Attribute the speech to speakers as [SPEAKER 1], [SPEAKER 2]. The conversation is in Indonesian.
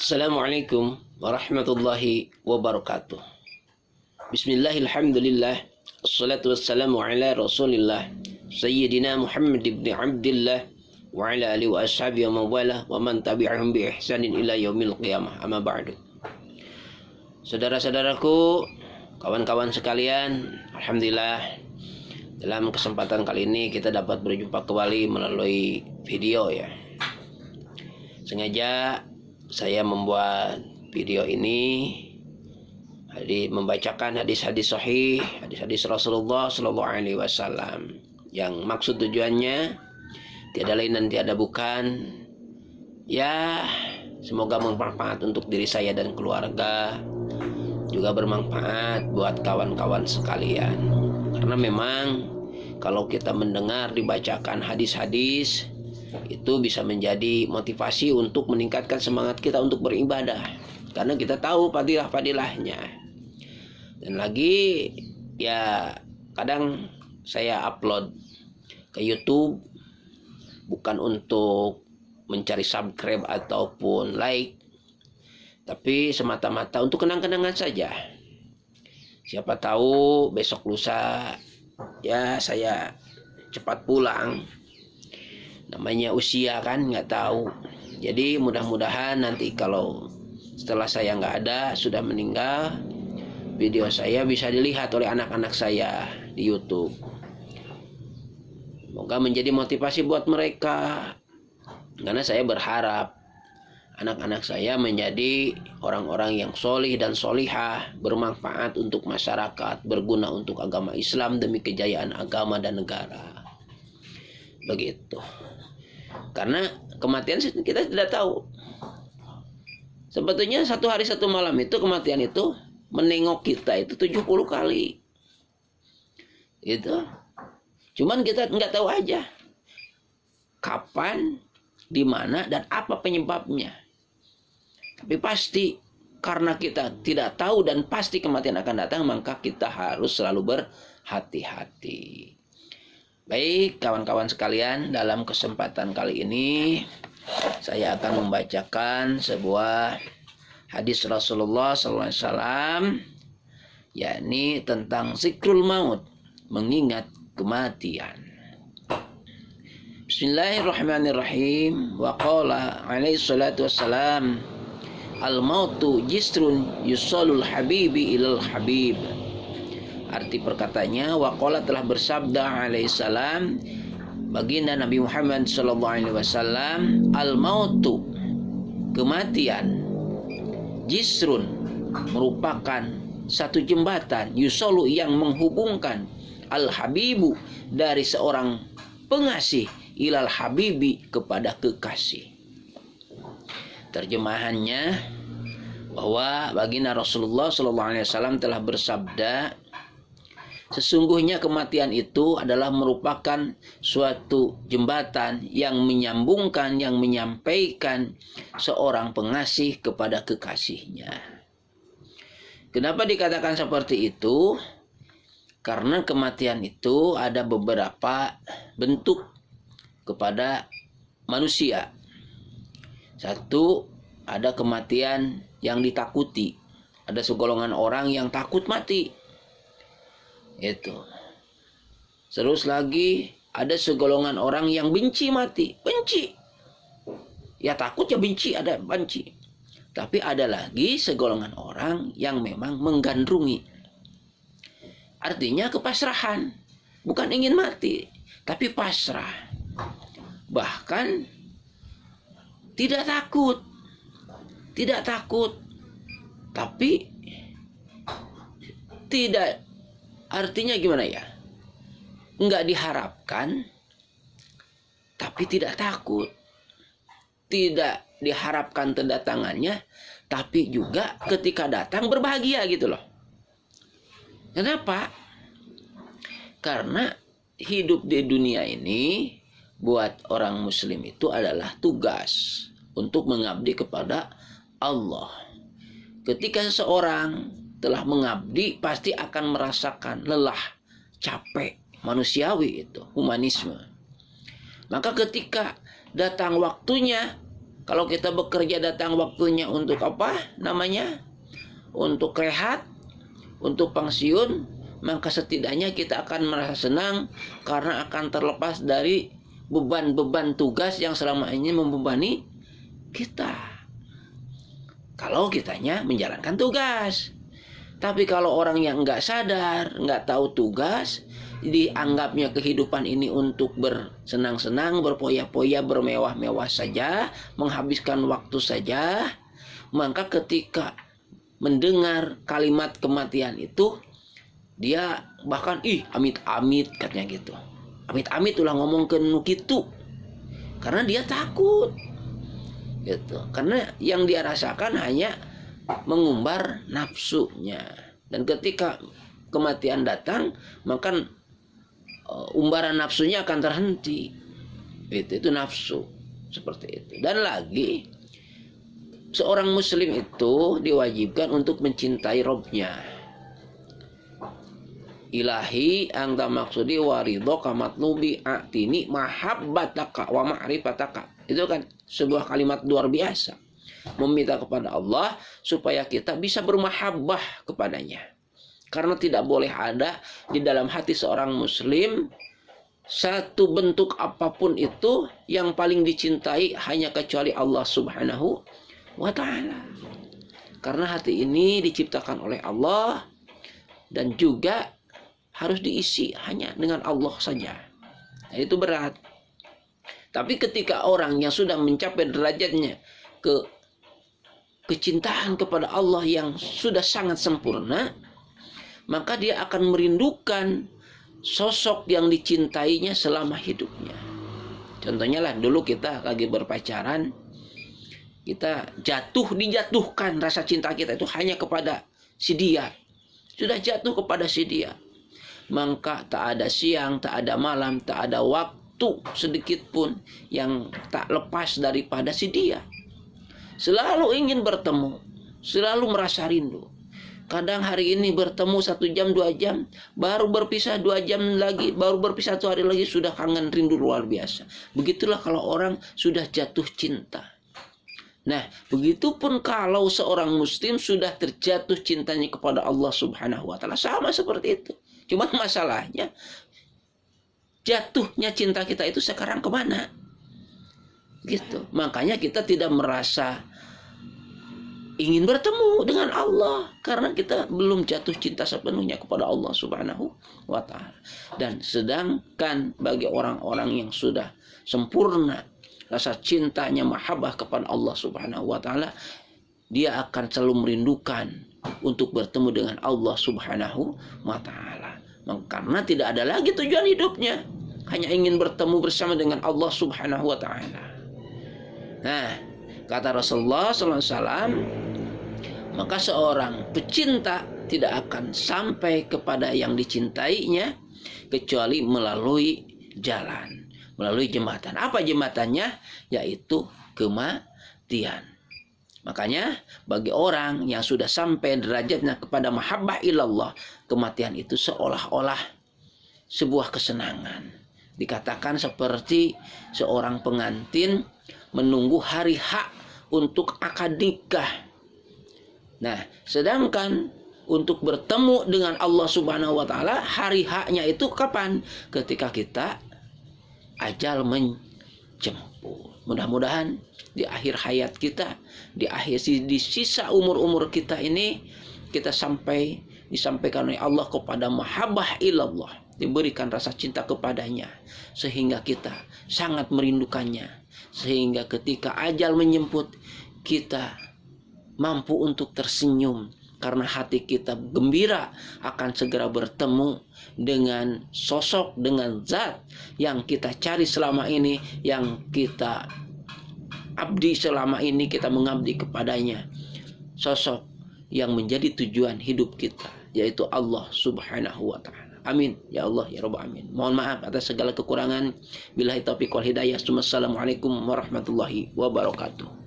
[SPEAKER 1] Assalamualaikum warahmatullahi wabarakatuh. Bismillahirrahmanirrahim. Assalatu wassalamu ala rasulillah Sayyidina Muhammad ibn Abdillah wa ala alihi wa ashabihi wa mawala wa man tabi'ahum bi ihsanin ila yaumil qiyamah. Amma ba'du. Saudara-saudaraku, kawan-kawan sekalian, alhamdulillah dalam kesempatan kali ini kita dapat berjumpa kembali melalui video ya. Sengaja saya membuat video ini membacakan hadis-hadis sahih, hadis-hadis Rasulullah Sallallahu Alaihi Wasallam, yang maksud tujuannya tiada lain dan tiada bukan, ya semoga bermanfaat untuk diri saya dan keluarga, juga bermanfaat buat kawan-kawan sekalian. Karena memang kalau kita mendengar dibacakan hadis-hadis, itu bisa menjadi motivasi untuk meningkatkan semangat kita untuk beribadah, karena kita tahu fadilah-fadilahnya. Dan lagi ya, kadang saya upload ke YouTube bukan untuk mencari subscribe ataupun like, tapi semata-mata untuk kenang-kenangan saja. Siapa tahu besok lusa ya saya cepat pulang, namanya usia kan, nggak tahu. Jadi mudah-mudahan nanti kalau setelah saya nggak ada, sudah meninggal, video saya bisa dilihat oleh anak-anak saya di YouTube. Semoga menjadi motivasi buat mereka, karena saya berharap anak-anak saya menjadi orang-orang yang solih dan solihah, bermanfaat untuk masyarakat, berguna untuk agama Islam demi kejayaan agama dan negara. Begitu. Karena kematian kita tidak tahu. Sebetulnya satu hari satu malam itu kematian itu menengok kita itu 70 kali. Gitu. Cuman kita nggak tahu aja kapan, di mana, dan apa penyebabnya. Tapi pasti karena kita tidak tahu dan pasti kematian akan datang, maka kita harus selalu berhati-hati. Baik kawan-kawan sekalian, dalam kesempatan kali ini saya akan membacakan sebuah hadis Rasulullah SAW, yakni tentang zikrul maut, mengingat kematian. Bismillahirrahmanirrahim. Wa qala alaihi salatu wassalam, al-mautu jisrun yusalul habibi ilal habib. Arti perkatanya, waqala telah bersabda alaihissalam, baginda Nabi Muhammad sallallahu alaihi wasallam, al-mautu, kematian, jisrun, merupakan satu jembatan, yusalu, yang menghubungkan, al-habibu, dari seorang pengasih, ilal habibi, kepada kekasih. Terjemahannya bahwa baginda Rasulullah sallallahu alaihi wasallam telah bersabda, sesungguhnya kematian itu adalah merupakan suatu jembatan yang menyambungkan, yang menyampaikan seorang pengasih kepada kekasihnya. Kenapa dikatakan seperti itu? Karena kematian itu ada beberapa bentuk kepada manusia. Satu, ada kematian yang ditakuti. Ada segolongan orang yang takut mati. Itu. Terus lagi ada segolongan orang yang benci mati, benci. Ya takut ya benci, ada benci. Tapi ada lagi segolongan orang yang memang menggandrungi. Artinya kepasrahan, bukan ingin mati, tapi pasrah. Bahkan tidak takut. Tidak takut. Tapi tidak, artinya gimana ya? Enggak diharapkan, tapi tidak takut. Tidak diharapkan kedatangannya, tapi juga ketika datang berbahagia gitu loh. Kenapa? Karena hidup di dunia ini buat orang muslim itu adalah tugas untuk mengabdi kepada Allah. Ketika seseorang telah mengabdi, pasti akan merasakan lelah, capek, manusiawi, itu humanisme. Maka ketika datang waktunya, Kalau kita bekerja datang waktunya untuk apa namanya? Untuk rehat, untuk pensiun, maka setidaknya kita akan merasa senang karena akan terlepas dari beban-beban tugas yang selama ini membebani kita. Kalau kitanya menjalankan tugas. Tapi kalau orang yang nggak sadar, nggak tahu tugas, dianggapnya kehidupan ini untuk bersenang-senang, berpoya-poya, bermewah-mewah saja, menghabiskan waktu saja, maka ketika mendengar kalimat kematian itu, dia bahkan amit-amit katanya gitu. Amit-amit ulah ngomong ke gitu. Karena dia takut. Gitu. Karena yang dia rasakan hanya mengumbar nafsunya. Dan ketika kematian datang, maka umbaran nafsunya akan terhenti. Itu nafsu. Seperti itu. Dan lagi, seorang muslim itu diwajibkan untuk mencintai Robnya. Ilahi anta maksudi waridhoka matlubi a'tini mahabbataka wa ma'rifataka. Itu kan sebuah kalimat luar biasa. Meminta kepada Allah supaya kita bisa bermahabbah kepadanya. Karena tidak boleh ada di dalam hati seorang muslim satu bentuk apapun itu yang paling dicintai hanya kecuali Allah Subhanahu wa ta'ala. Karena hati ini diciptakan oleh Allah dan juga harus diisi hanya dengan Allah saja. Nah, itu berat. Tapi ketika orang yang sudah mencapai derajatnya kecintaan kepada Allah yang sudah sangat sempurna, maka dia akan merindukan sosok yang dicintainya selama hidupnya. Contohnya lah, dulu kita lagi berpacaran, kita dijatuhkan rasa cinta kita itu hanya kepada si dia. Sudah jatuh kepada si dia. Maka tak ada siang, tak ada malam, tak ada waktu sedikit pun yang tak lepas daripada si dia. Selalu ingin bertemu, selalu merasa rindu. Kadang hari ini bertemu 1 jam, 2 jam, baru berpisah 2 jam lagi, baru berpisah 1 hari lagi, sudah kangen rindu luar biasa. Begitulah kalau orang sudah jatuh cinta. Nah, begitupun kalau seorang muslim sudah terjatuh cintanya kepada Allah Subhanahu wa ta'ala, sama seperti itu. Cuma masalahnya, jatuhnya cinta kita itu sekarang kemana? Gitu. Makanya kita tidak merasa ingin bertemu dengan Allah karena kita belum jatuh cinta sepenuhnya kepada Allah Subhanahu wa ta'ala. Dan sedangkan bagi orang-orang yang sudah sempurna rasa cintanya, mahabbah kepada Allah Subhanahu wa ta'ala, dia akan selalu merindukan untuk bertemu dengan Allah Subhanahu wa ta'ala. Karena tidak ada lagi tujuan hidupnya, hanya ingin bertemu bersama dengan Allah Subhanahu wa ta'ala. Nah, kata Rasulullah SAW, maka seorang pecinta tidak akan sampai kepada yang dicintainya kecuali melalui jalan, melalui jembatan. Apa jembatannya? Yaitu kematian. Makanya bagi orang yang sudah sampai derajatnya kepada mahabbah ilallah, kematian itu seolah-olah sebuah kesenangan. Dikatakan seperti seorang pengantin menunggu hari H untuk akad nikah. Nah, sedangkan untuk bertemu dengan Allah Subhanahu wa ta'ala, hari H-nya itu kapan? Ketika kita ajal menjemput. Mudah-mudahan di akhir hayat kita, di sisa umur-umur kita ini, kita disampaikan oleh Allah kepada mahabbah ilallah, diberikan rasa cinta kepadanya, sehingga kita sangat merindukannya, sehingga ketika ajal menjemput, kita mampu untuk tersenyum karena hati kita gembira akan segera bertemu dengan sosok, dengan zat yang kita cari selama ini, yang kita abdi selama ini, kita mengabdi kepadanya, sosok yang menjadi tujuan hidup kita, yaitu Allah Subhanahu wa ta'ala. Amin ya Allah ya Rabbal alamin. Mohon maaf atas segala kekurangan. Billahi taufiq wal hidayah. Assalamualaikum warahmatullahi wabarakatuh.